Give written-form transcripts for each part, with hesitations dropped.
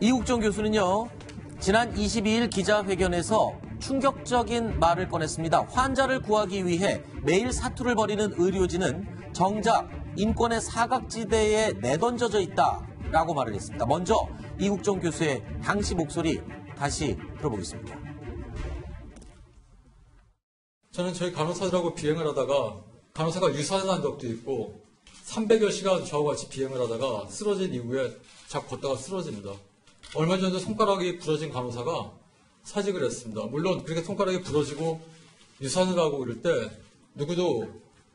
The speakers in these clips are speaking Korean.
이국종 교수는요, 지난 22일 기자회견에서 충격적인 말을 꺼냈습니다. 환자를 구하기 위해 매일 사투를 벌이는 의료진은 정작 인권의 사각지대에 내던져져 있다라고 말을 했습니다. 먼저 이국종 교수의 당시 목소리 다시 들어보겠습니다. 저는 저희 간호사들하고 비행을 하다가 간호사가 유산한 적도 있고 300여 시간 저하고 같이 비행을 하다가 쓰러진 이후에 자꾸 걷다가 쓰러집니다. 얼마 전에 손가락이 부러진 간호사가 사직을 했습니다. 물론 그렇게 손가락이 부러지고 유산을 하고 그럴 때 누구도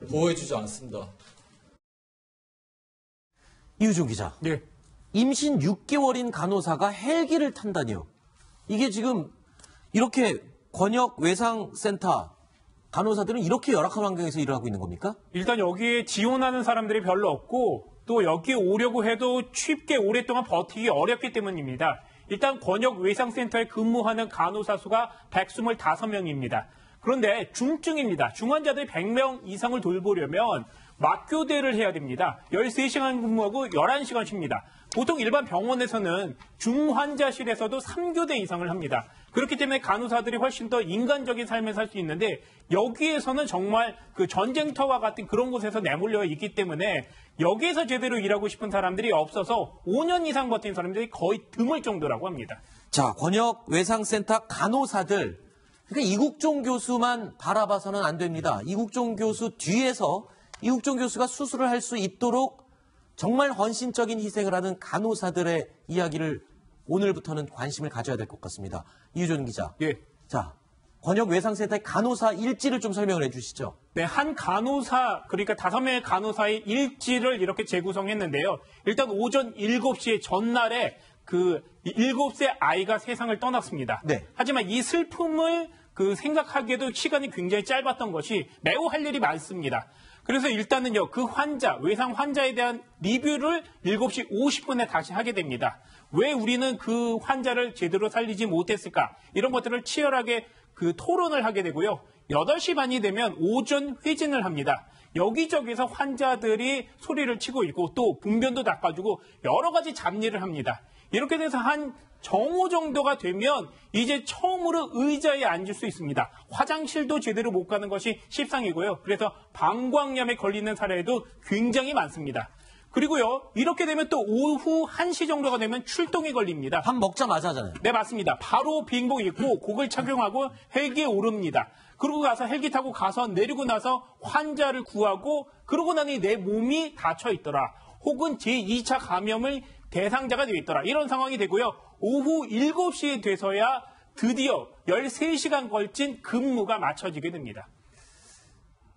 보호해주지 않습니다. 이우준 기자. 네. 임신 6개월인 간호사가 헬기를 탄다니요. 이게 지금 이렇게 권역 외상센터 간호사들은 이렇게 열악한 환경에서 일을 하고 있는 겁니까? 일단 여기에 지원하는 사람들이 별로 없고 또 여기에 오려고 해도 쉽게 오랫동안 버티기 어렵기 때문입니다. 일단 권역 외상센터에 근무하는 간호사 수가 125명입니다. 그런데 중증입니다. 중환자들이 100명 이상을 돌보려면 막교대를 해야 됩니다. 13시간 근무하고 11시간 쉽니다. 보통 일반 병원에서는 중환자실에서도 3교대 이상을 합니다. 그렇기 때문에 간호사들이 훨씬 더 인간적인 삶을 살 수 있는데 여기에서는 정말 그 전쟁터와 같은 그런 곳에서 내몰려 있기 때문에 여기에서 제대로 일하고 싶은 사람들이 없어서 5년 이상 버틴 사람들이 거의 드물 정도라고 합니다. 자, 권역 외상센터 간호사들. 그러니까 이국종 교수만 바라봐서는 안 됩니다. 이국종 교수 뒤에서 이국종 교수가 수술을 할 수 있도록 정말 헌신적인 희생을 하는 간호사들의 이야기를 오늘부터는 관심을 가져야 될 것 같습니다. 이우준 기자. 예. 자, 권역 외상센터의 간호사 일지를 좀 설명을 해주시죠. 네, 한 간호사, 그러니까 5명의 간호사의 일지를 이렇게 재구성했는데요. 일단 오전 7시에 전날에 그 7세 아이가 세상을 떠났습니다. 네. 하지만 이 슬픔을 생각하기에도 시간이 굉장히 짧았던 것이 매우 할 일이 많습니다. 그래서 일단은요, 그 환자, 외상 환자에 대한 리뷰를 7시 50분에 다시 하게 됩니다. 왜 우리는 그 환자를 제대로 살리지 못했을까? 이런 것들을 치열하게 토론을 하게 되고요. 8시 반이 되면 오전 회진을 합니다. 여기저기서 환자들이 소리를 치고 있고 또 분변도 닦아주고 여러 가지 잡일을 합니다. 이렇게 돼서 한 정오 정도가 되면 이제 처음으로 의자에 앉을 수 있습니다. 화장실도 제대로 못 가는 것이 십상이고요. 그래서 방광염에 걸리는 사례도 굉장히 많습니다. 그리고요, 이렇게 되면 또 오후 1시 정도가 되면 출동이 걸립니다. 밥 먹자마자 하잖아요. 네, 맞습니다. 바로 비행복 입고 곡을 착용하고 헬기에 오릅니다. 그러고 가서 헬기 타고 가서 내리고 나서 환자를 구하고 그러고 나니 내 몸이 닫혀 있더라. 혹은 제2차 감염을 대상자가 되어 있더라. 이런 상황이 되고요. 오후 7시에 돼서야 드디어 13시간 걸친 근무가 마쳐지게 됩니다.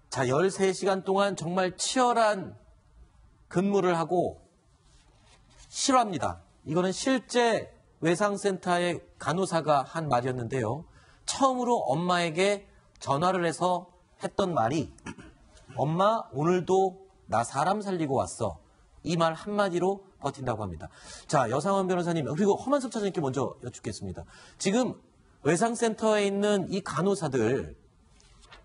자, 13시간 동안 정말 치열한 근무를 하고 실화입니다. 이거는 실제 외상센터의 간호사가 한 말이었는데요. 처음으로 엄마에게 전화를 해서 했던 말이 엄마 오늘도 나 사람 살리고 왔어. 이 말 한마디로 버틴다고 합니다. 자, 여상원 변호사님 그리고 허만섭 차장님께 먼저 여쭙겠습니다. 지금 외상센터에 있는 이 간호사들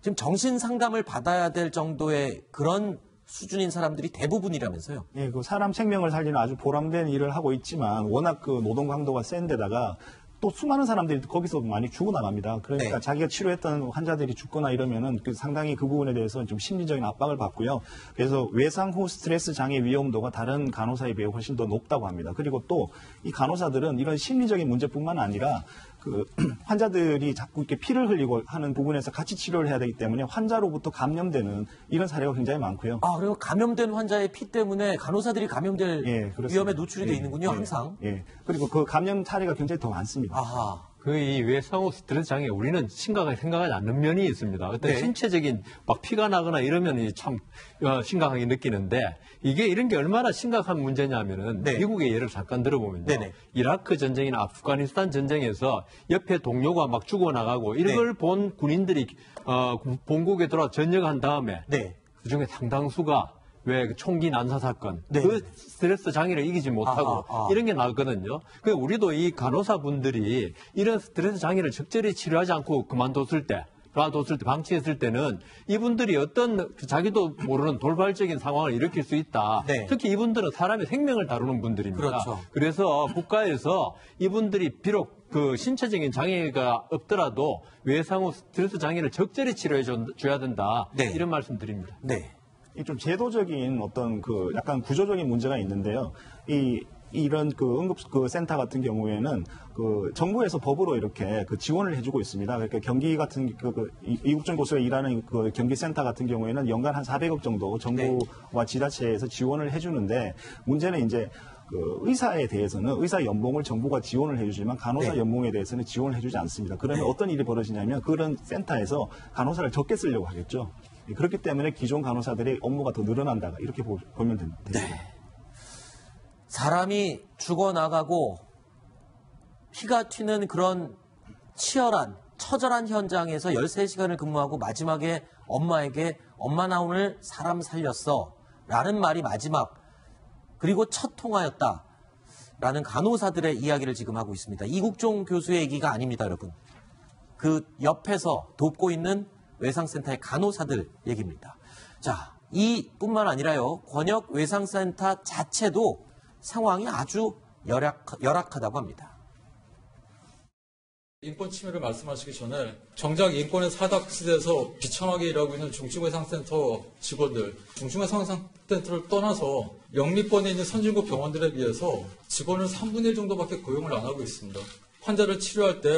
지금 정신상담을 받아야 될 정도의 그런 수준인 사람들이 대부분이라면서요? 예, 그 사람 생명을 살리는 아주 보람된 일을 하고 있지만 워낙 그 노동 강도가 센 데다가 또 수많은 사람들이 거기서 많이 죽어나갑니다. 그러니까 네. 자기가 치료했던 환자들이 죽거나 이러면은 상당히 그 부분에 대해서 좀 심리적인 압박을 받고요. 그래서 외상 후 스트레스 장애 위험도가 다른 간호사에 비해 훨씬 더 높다고 합니다. 그리고 또 이 간호사들은 이런 심리적인 문제뿐만 아니라 환자들이 자꾸 이렇게 피를 흘리고 하는 부분에서 같이 치료를 해야 되기 때문에 환자로부터 감염되는 이런 사례가 굉장히 많고요. 아, 그리고 감염된 환자의 피 때문에 간호사들이 감염될 위험에 노출이 돼 있는군요, 항상. 예. 그리고 그 감염 사례가 굉장히 더 많습니다. 아하. 이 외상 후 스트레스 장애 우리는 심각하게 생각하지 않는 면이 있습니다. 어떤 네. 신체적인 막 피가 나거나 이러면 참 심각하게 느끼는데 이게 이런 게 얼마나 심각한 문제냐면은 네. 미국의 예를 잠깐 들어보면요. 네네. 이라크 전쟁이나 아프가니스탄 전쟁에서 옆에 동료가 막 죽어나가고 이걸 본 군인들이 본국에 돌아와 전역한 다음에 네. 그중에 상당수가 왜 총기 난사 사건, 네. 그 스트레스 장애를 이기지 못하고 이런 게 나거든요. 그 우리도 이 간호사분들이 이런 스트레스 장애를 적절히 치료하지 않고 그만뒀을 때 놔뒀을 때, 방치했을 때는 이분들이 어떤 자기도 모르는 돌발적인 상황을 일으킬 수 있다. 네. 특히 이분들은 사람의 생명을 다루는 분들입니다. 그렇죠. 그래서 국가에서 이분들이 비록 그 신체적인 장애가 없더라도 외상 후 스트레스 장애를 적절히 치료해 줘야 된다. 네. 이런 말씀 드립니다. 네. 이 좀 제도적인 어떤 그 약간 구조적인 문제가 있는데요. 이런 그 응급 그 센터 같은 경우에는 그 정부에서 법으로 이렇게 그 지원을 해주고 있습니다. 그러니까 경기 같은 이국적 고소에 일하는 그 경기 센터 같은 경우에는 연간 한 400억 정도 정부와 지자체에서 지원을 해주는데 문제는 이제 그 의사에 대해서는 의사 연봉을 정부가 지원을 해주지만 간호사 네. 연봉에 대해서는 지원을 해주지 않습니다. 그러면 어떤 일이 벌어지냐면 그런 센터에서 간호사를 적게 쓰려고 하겠죠. 그렇기 때문에 기존 간호사들의 업무가 더 늘어난다 이렇게 보면 됩니다. 네. 사람이 죽어나가고 피가 튀는 그런 치열한 처절한 현장에서 13시간을 근무하고 마지막에 엄마에게 엄마 나 오늘 사람 살렸어 라는 말이 마지막 그리고 첫 통화였다 라는 간호사들의 이야기를 지금 하고 있습니다. 이국종 교수의 얘기가 아닙니다, 여러분. 그 옆에서 돕고 있는 외상센터의 간호사들 얘기입니다. 자, 이뿐만 아니라요. 권역 외상센터 자체도 상황이 아주 열악하다고 합니다. 인권 침해를 말씀하시기 전에 정작 인권의 사각지대에서 비참하게 일하고 있는 중증외상센터 직원들, 중증외상센터를 떠나서 영리권에 있는 선진국 병원들에 비해서 직원을 3분의 1 정도밖에 고용을 안 하고 있습니다. 환자를 치료할 때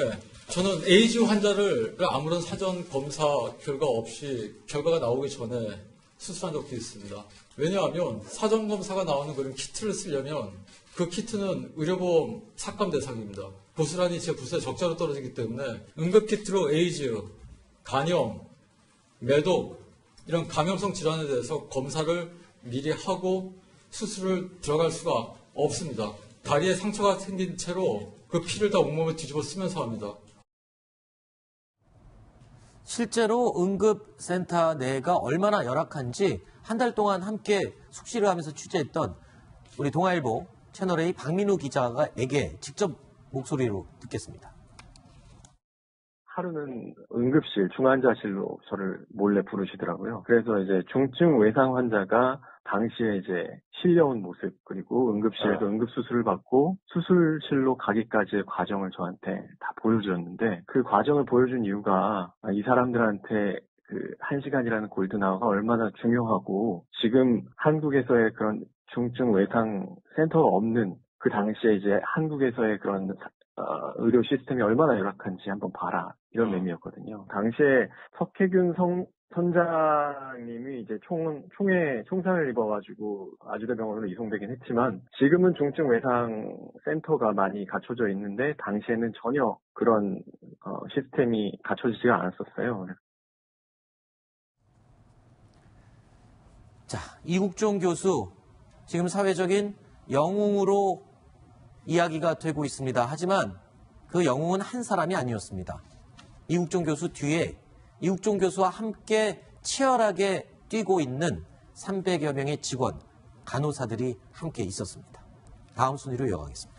저는 에이즈 환자를 아무런 사전 검사 결과 없이 결과가 나오기 전에 수술한 적도 있습니다. 왜냐하면 사전 검사가 나오는 그런 키트를 쓰려면 그 키트는 의료보험 삭감 대상입니다. 고스란히 제 부서에 적자로 떨어지기 때문에 응급키트로 에이즈, 간염, 매독 이런 감염성 질환에 대해서 검사를 미리 하고 수술을 들어갈 수가 없습니다. 다리에 상처가 생긴 채로 그 피를 다 온몸에 뒤집어 쓰면서 합니다. 실제로 응급센터 내가 얼마나 열악한지 한 달 동안 함께 숙식을 하면서 취재했던 우리 동아일보 채널A 박민우 기자에게 직접 목소리로 듣겠습니다. 하루는 응급실, 중환자실로 저를 몰래 부르시더라고요. 그래서 이제 중증 외상 환자가 당시에 이제 실려온 모습, 그리고 응급실에서 응급수술을 받고 수술실로 가기까지의 과정을 저한테 다 보여주었는데, 그 과정을 보여준 이유가 이 사람들한테 그 1시간이라는 골든아워가 얼마나 중요하고, 지금 한국에서의 그런 중증 외상 센터가 없는 그 당시에 이제 한국에서의 그런 의료 시스템이 얼마나 열악한지 한번 봐라, 이런 의미였거든요. 당시에 석혜균 선장님이 이제 총상을 입어가지고 아주대병원으로 이송되긴 했지만, 지금은 중증 외상 센터가 많이 갖춰져 있는데 당시에는 전혀 그런 시스템이 갖춰지지가 않았었어요. 자, 이국종 교수 지금 사회적인 영웅으로 이야기가 되고 있습니다. 하지만 그 영웅은 한 사람이 아니었습니다. 이국종 교수 뒤에 이국종 교수와 함께 치열하게 뛰고 있는 300여 명의 직원, 간호사들이 함께 있었습니다. 다음 순위로 이어가겠습니다.